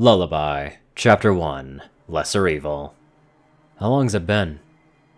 Lullaby, Chapter 1, Lesser Evil. How long's it been?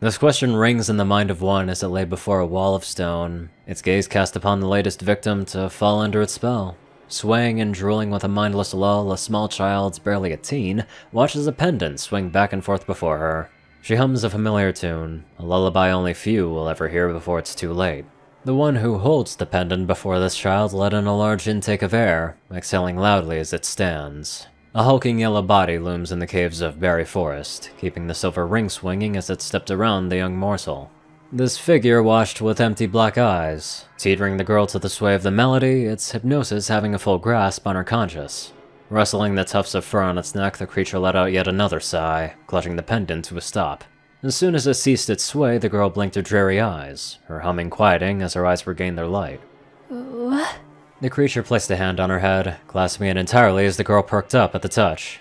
This question rings in the mind of one as it lay before a wall of stone, its gaze cast upon the latest victim to fall under its spell. Swaying and drooling with a mindless lull, a small child, barely a teen, watches a pendant swing back and forth before her. She hums a familiar tune, a lullaby only few will ever hear before it's too late. The one who holds the pendant before this child let in a large intake of air, exhaling loudly as it stands. A hulking yellow body looms in the caves of Berry Forest, keeping the silver ring swinging as it stepped around the young morsel. This figure watched with empty black eyes, teetering the girl to the sway of the melody, its hypnosis having a full grasp on her conscience. Rustling the tufts of fur on its neck, the creature let out yet another sigh, clutching the pendant to a stop. As soon as it ceased its sway, the girl blinked her dreary eyes, her humming quieting as her eyes regained their light. What? The creature placed a hand on her head, clasping it entirely as the girl perked up at the touch.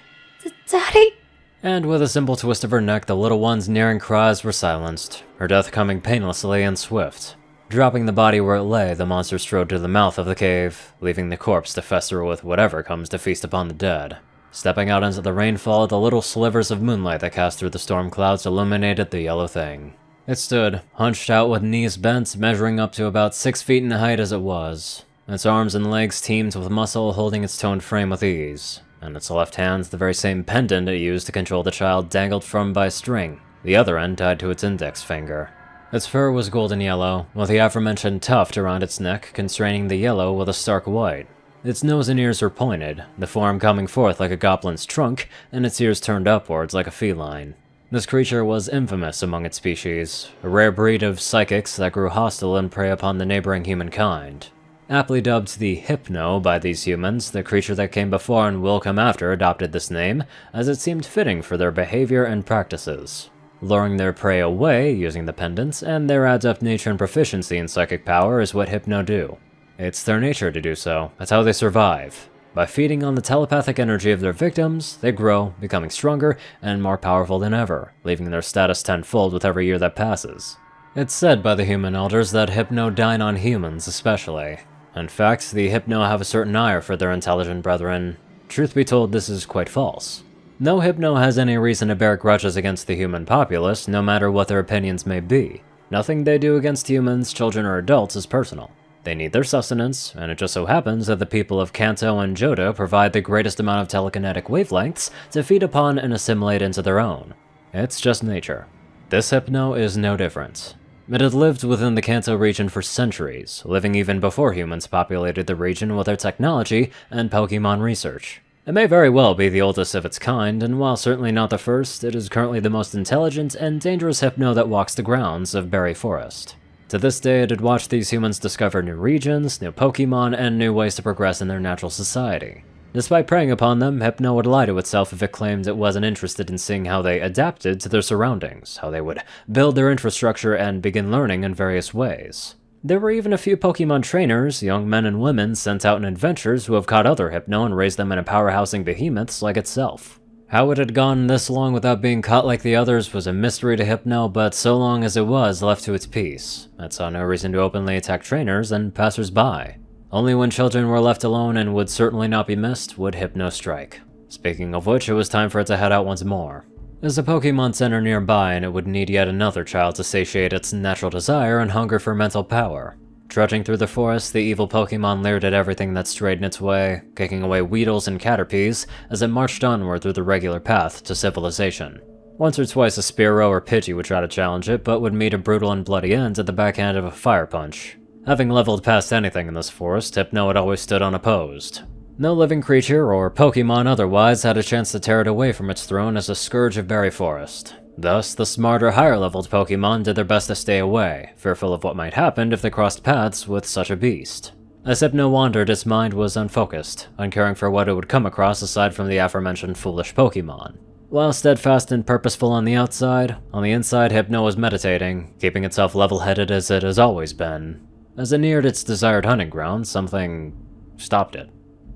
Daddy? And with a simple twist of her neck, the little one's nearing cries were silenced, her death coming painlessly and swift. Dropping the body where it lay, the monster strode to the mouth of the cave, leaving the corpse to fester with whatever comes to feast upon the dead. Stepping out into the rainfall, the little slivers of moonlight that cast through the storm clouds illuminated the yellow thing. It stood, hunched out with knees bent, measuring up to about 6 feet in height as it was. Its arms and legs teemed with muscle, holding its toned frame with ease, and its left hand, the very same pendant it used to control the child, dangled from by a string, the other end tied to its index finger. Its fur was golden yellow, with the aforementioned tuft around its neck constraining the yellow with a stark white. Its nose and ears were pointed, the form coming forth like a goblin's trunk, and its ears turned upwards like a feline. This creature was infamous among its species, a rare breed of psychics that grew hostile and prey upon the neighboring humankind. Aptly dubbed the Hypno by these humans, the creature that came before and will come after adopted this name, as it seemed fitting for their behavior and practices. Luring their prey away using the pendants, and their adept nature and proficiency in psychic power is what Hypno do. It's their nature to do so, that's how they survive. By feeding on the telepathic energy of their victims, they grow, becoming stronger and more powerful than ever, leaving their status tenfold with every year that passes. It's said by the human elders that Hypno dine on humans especially. In fact, the Hypno have a certain ire for their intelligent brethren. Truth be told, this is quite false. No Hypno has any reason to bear grudges against the human populace, no matter what their opinions may be. Nothing they do against humans, children, or adults is personal. They need their sustenance, and it just so happens that the people of Kanto and Johto provide the greatest amount of telekinetic wavelengths to feed upon and assimilate into their own. It's just nature. This Hypno is no different. It had lived within the Kanto region for centuries, living even before humans populated the region with their technology and Pokemon research. It may very well be the oldest of its kind, and while certainly not the first, it is currently the most intelligent and dangerous Hypno that walks the grounds of Berry Forest. To this day, it had watched these humans discover new regions, new Pokemon, and new ways to progress in their natural society. Despite preying upon them, Hypno would lie to itself if it claimed it wasn't interested in seeing how they adapted to their surroundings, how they would build their infrastructure and begin learning in various ways. There were even a few Pokemon trainers, young men and women sent out on adventures who have caught other Hypno and raised them into powerhousing behemoths like itself. How it had gone this long without being caught like the others was a mystery to Hypno, but so long as it was left to its peace, it saw no reason to openly attack trainers and passers-by. Only when children were left alone and would certainly not be missed would Hypno strike. Speaking of which, it was time for it to head out once more. There's a Pokemon Center nearby, and it would need yet another child to satiate its natural desire and hunger for mental power. Trudging through the forest, the evil Pokemon leered at everything that strayed in its way, kicking away Weedles and Caterpies as it marched onward through the regular path to civilization. Once or twice a Spearow or Pidgey would try to challenge it, but would meet a brutal and bloody end at the backhand of a fire punch. Having leveled past anything in this forest, Hypno had always stood unopposed. No living creature, or Pokemon otherwise, had a chance to tear it away from its throne as a scourge of Berry Forest. Thus, the smarter, higher-leveled Pokemon did their best to stay away, fearful of what might happen if they crossed paths with such a beast. As Hypno wandered, its mind was unfocused, uncaring for what it would come across aside from the aforementioned foolish Pokemon. While steadfast and purposeful on the outside, on the inside Hypno was meditating, keeping itself level-headed as it has always been. As it neared its desired hunting ground, something stopped it.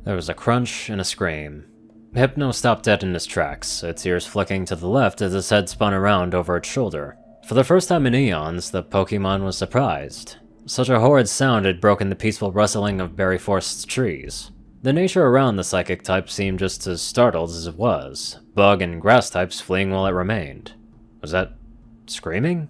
There was a crunch and a scream. Hypno stopped dead in his tracks, its ears flicking to the left as its head spun around over its shoulder. For the first time in eons, the Pokemon was surprised. Such a horrid sound had broken the peaceful rustling of Berry Forest's trees. The nature around the psychic type seemed just as startled as it was, bug and grass types fleeing while it remained. Was that screaming?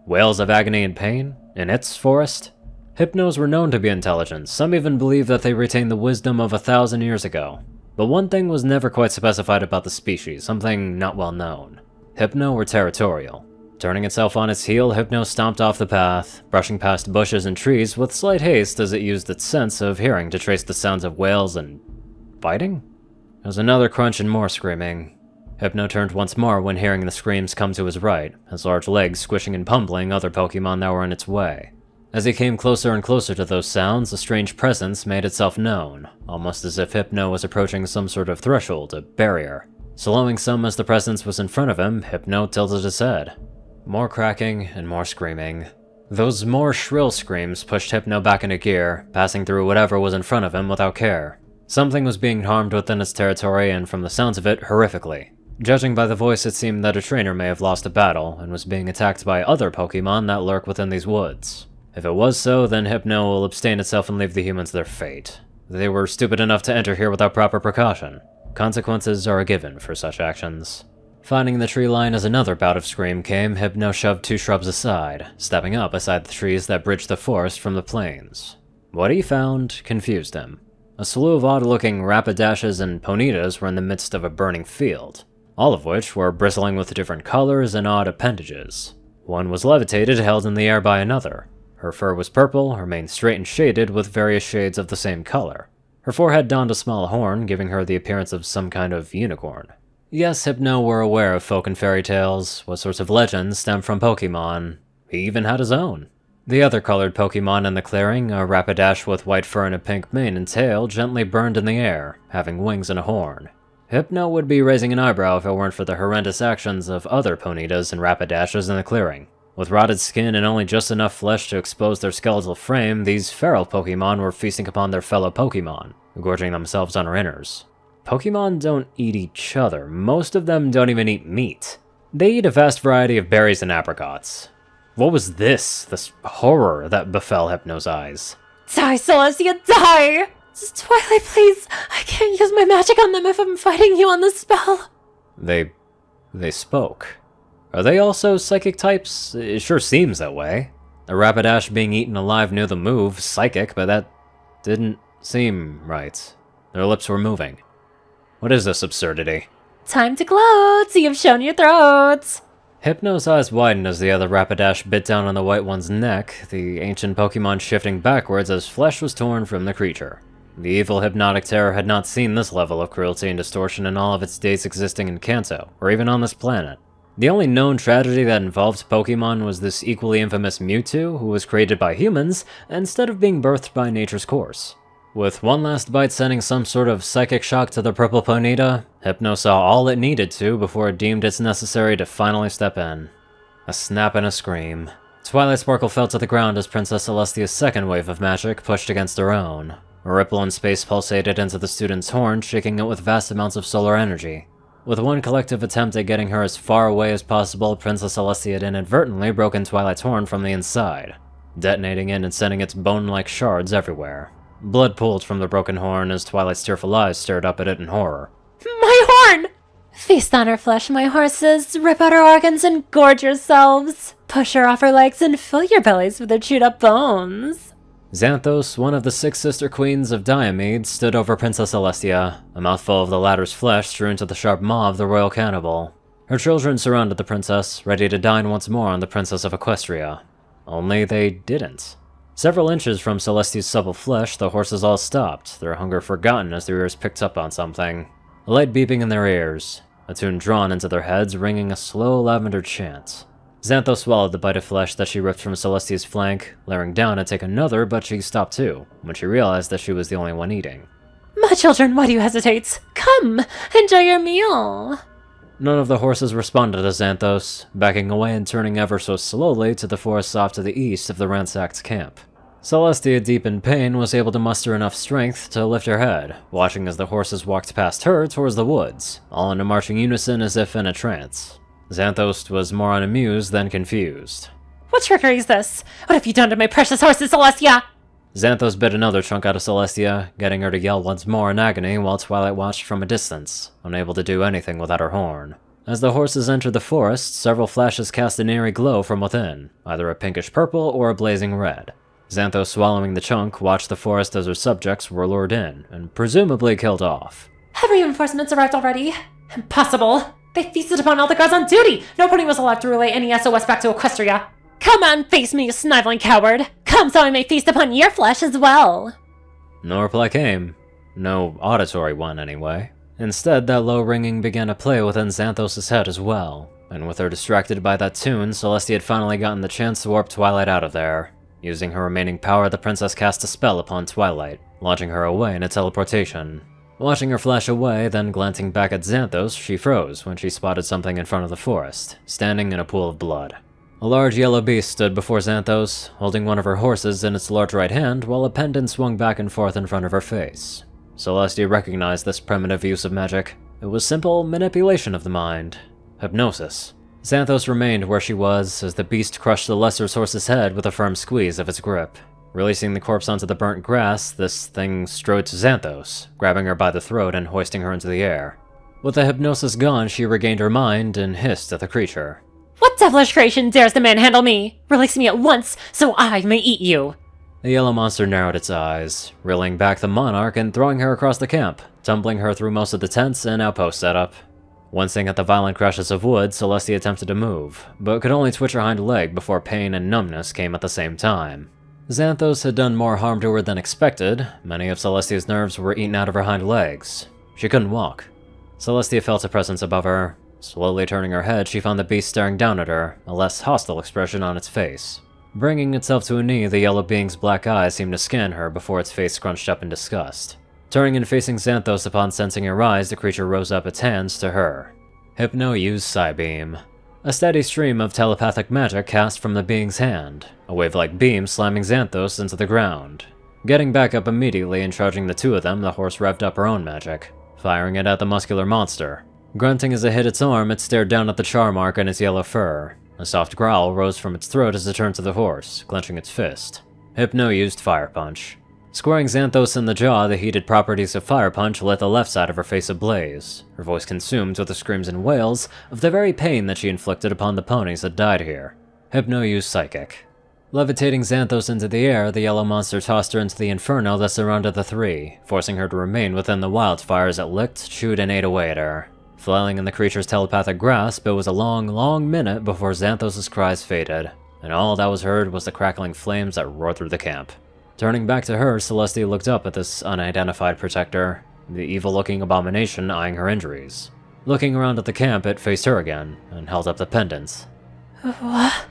Wails of agony and pain? In its forest? Hypnos were known to be intelligent, some even believed that they retained the wisdom of 1,000 years ago. But one thing was never quite specified about the species, something not well known. Hypno were territorial. Turning itself on its heel, Hypno stomped off the path, brushing past bushes and trees with slight haste as it used its sense of hearing to trace the sounds of wails and biting? There was another crunch and more screaming. Hypno turned once more when hearing the screams come to his right, his large legs squishing and pummeling other Pokemon that were in its way. As he came closer and closer to those sounds, a strange presence made itself known, almost as if Hypno was approaching some sort of threshold, a barrier. Slowing some as the presence was in front of him, Hypno tilted his head. More cracking and more screaming. Those more shrill screams pushed Hypno back into gear, passing through whatever was in front of him without care. Something was being harmed within its territory, and from the sounds of it, horrifically. Judging by the voice, it seemed that a trainer may have lost a battle, and was being attacked by other Pokemon that lurk within these woods. If it was so, then Hypno will abstain itself and leave the humans their fate. They were stupid enough to enter here without proper precaution. Consequences are a given for such actions. Finding the tree line as another bout of scream came, Hypno shoved 2 shrubs aside, stepping up beside the trees that bridged the forest from the plains. What he found confused him. A slew of odd-looking Rapidashes and Ponytas were in the midst of a burning field, all of which were bristling with different colors and odd appendages. One was levitated, held in the air by another. Her fur was purple, her mane straight and shaded with various shades of the same color. Her forehead donned a small horn, giving her the appearance of some kind of unicorn. Yes, Hypno were aware of folk and fairy tales, what sorts of legends stem from Pokemon. He even had his own. The other colored Pokemon in the clearing, a Rapidash with white fur and a pink mane and tail, gently burned in the air, having wings and a horn. Hypno would be raising an eyebrow if it weren't for the horrendous actions of other Ponytas and Rapidashes in the clearing. With rotted skin and only just enough flesh to expose their skeletal frame, these feral Pokemon were feasting upon their fellow Pokemon, gorging themselves on her innards. Pokemon don't eat each other. Most of them don't even eat meat. They eat a vast variety of berries and apricots. What was this horror that befell Hypno's eyes? Die, Celestia, die! Just Twilight, please! I can't use my magic on them if I'm fighting you on the spell! They spoke. Are they also psychic types? It sure seems that way. A Rapidash being eaten alive knew the move, psychic, but that didn't seem right. Their lips were moving. What is this absurdity? Time to gloat, so you've shown your throats! Hypno's eyes widened as the other Rapidash bit down on the white one's neck, the ancient Pokemon shifting backwards as flesh was torn from the creature. The evil hypnotic terror had not seen this level of cruelty and distortion in all of its days existing in Kanto, or even on this planet. The only known tragedy that involved Pokemon was this equally infamous Mewtwo, who was created by humans instead of being birthed by nature's course. With one last bite sending some sort of psychic shock to the purple Ponyta, Hypno saw all it needed to before it deemed it's necessary to finally step in. A snap and a scream. Twilight Sparkle fell to the ground as Princess Celestia's second wave of magic pushed against her own. A ripple in space pulsated into the student's horn, shaking it with vast amounts of solar energy. With one collective attempt at getting her as far away as possible, Princess Celestia had inadvertently broken Twilight's horn from the inside, detonating it and sending its bone-like shards everywhere. Blood pooled from the broken horn as Twilight's tearful eyes stared up at it in horror. My horn! Feast on her flesh, my horses, rip out her organs and gorge yourselves. Push her off her legs and fill your bellies with her chewed up bones. Xanthos, one of the 6 sister queens of Diomedes, stood over Princess Celestia, a mouthful of the latter's flesh strewn to the sharp maw of the royal cannibal. Her children surrounded the princess, ready to dine once more on the Princess of Equestria. Only they didn't. Several inches from Celestia's supple flesh, the horses all stopped, their hunger forgotten as their ears picked up on something. A light beeping in their ears, a tune drawn into their heads, ringing a slow lavender chant. Xanthos swallowed the bite of flesh that she ripped from Celestia's flank, layering down to take another, but she stopped too, when she realized that she was the only one eating. My children, why do you hesitate? Come, enjoy your meal! None of the horses responded to Xanthos, backing away and turning ever so slowly to the forests off to the east of the ransacked camp. Celestia, deep in pain, was able to muster enough strength to lift her head, watching as the horses walked past her towards the woods, all in a marching unison as if in a trance. Xanthos was more unamused than confused. What trickery is this? What have you done to my precious horses, Celestia? Xanthos bit another chunk out of Celestia, getting her to yell once more in agony while Twilight watched from a distance, unable to do anything without her horn. As the horses entered the forest, several flashes cast an eerie glow from within, either a pinkish purple or a blazing red. Xanthos, swallowing the chunk, watched the forest as her subjects were lured in, and presumably killed off. Have reinforcements arrived already? Impossible! They feasted upon all the guards on duty! Nobody was allowed to relay any SOS back to Equestria! Come on, face me, you sniveling coward! Come so I may feast upon your flesh as well! No reply came. No auditory one, anyway. Instead, that low ringing began to play within Xanthos' head as well, and with her distracted by that tune, Celestia had finally gotten the chance to warp Twilight out of there. Using her remaining power, the princess cast a spell upon Twilight, launching her away in a teleportation. Watching her flash away, then glancing back at Xanthos, she froze when she spotted something in front of the forest, standing in a pool of blood. A large yellow beast stood before Xanthos, holding one of her horses in its large right hand while a pendant swung back and forth in front of her face. Celestia recognized this primitive use of magic. It was simple manipulation of the mind. Hypnosis. Xanthos remained where she was as the beast crushed the lesser horse's head with a firm squeeze of its grip. Releasing the corpse onto the burnt grass, this thing strode to Xanthos, grabbing her by the throat and hoisting her into the air. With the hypnosis gone, she regained her mind and hissed at the creature. What devilish creation dares to manhandle me? Release me at once, so I may eat you! The yellow monster narrowed its eyes, reeling back the monarch and throwing her across the camp, tumbling her through most of the tents and outpost setup. Wincing at the violent crashes of wood, Celestia attempted to move, but could only twitch her hind leg before pain and numbness came at the same time. Xanthos had done more harm to her than expected. Many of Celestia's nerves were eaten out of her hind legs. She couldn't walk. Celestia felt a presence above her. Slowly turning her head, she found the beast staring down at her, a less hostile expression on its face. Bringing itself to a knee, the yellow being's black eyes seemed to scan her before its face scrunched up in disgust. Turning and facing Xanthos upon sensing her rise, the creature rose up its hands to her. Hypno used Psybeam. A steady stream of telepathic magic cast from the being's hand, a wave-like beam slamming Xanthos into the ground. Getting back up immediately and charging the two of them, the horse revved up her own magic, firing it at the muscular monster. Grunting as it hit its arm, it stared down at the char mark on its yellow fur. A soft growl rose from its throat as it turned to the horse, clenching its fist. Hypno used Fire Punch. Squaring Xanthos in the jaw, the heated properties of Fire Punch lit the left side of her face ablaze, her voice consumed with the screams and wails of the very pain that she inflicted upon the ponies that died here. Hypno used Psychic. Levitating Xanthos into the air, the yellow monster tossed her into the inferno that surrounded the three, forcing her to remain within the wildfires that licked, chewed, and ate away at her. Flailing in the creature's telepathic grasp, it was a long, long minute before Xanthos' cries faded, and all that was heard was the crackling flames that roared through the camp. Turning back to her, Celestia looked up at this unidentified protector, the evil-looking abomination eyeing her injuries. Looking around at the camp, it faced her again, and held up the pendants. What?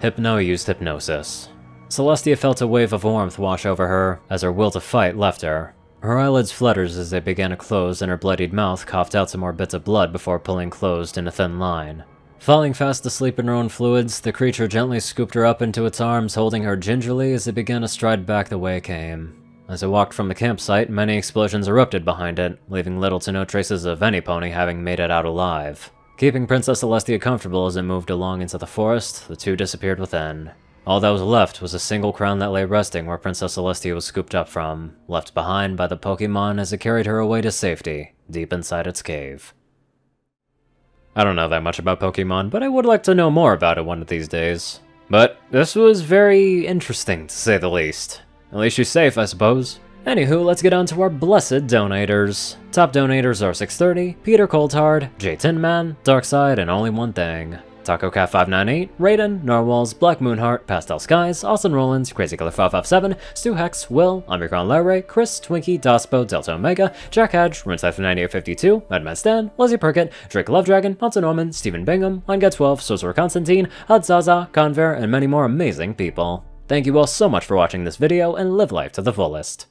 Hypno used Hypnosis. Celestia felt a wave of warmth wash over her, as her will to fight left her. Her eyelids fluttered as they began to close, and her bloodied mouth coughed out some more bits of blood before pulling closed in a thin line. Falling fast asleep in her own fluids, the creature gently scooped her up into its arms, holding her gingerly as it began to stride back the way it came. As it walked from the campsite, many explosions erupted behind it, leaving little to no traces of any pony having made it out alive. Keeping Princess Celestia comfortable as it moved along into the forest, the two disappeared within. All that was left was a single crown that lay resting where Princess Celestia was scooped up from, left behind by the Pokemon as it carried her away to safety, deep inside its cave. I don't know that much about Pokemon, but I would like to know more about it one of these days. But this was very interesting, to say the least. At least she's safe, I suppose. Anywho, let's get on to our blessed donators. Top donators are 630, Peter Coulthard, J Tinman, Darkside, and Only One Thing. TacoCat598, Rayden, Narwhals, Blackmoonheart, Pastel Skies, Austin Rollins, CrazyKiller557, Stu Hex, Will, Omicron Larry, Chris, Twinkie, Daspo, Delta Omega, Jack Hadge, RuneCipher9852, Madman Stan, Lizzie Perkett, Drake Lovedragon, Hanson Norman, Stephen Bingham, Onga12, Sorcerer Constantine, Hadzaza, Conver, and many more amazing people. Thank you all so much for watching this video, and live life to the fullest.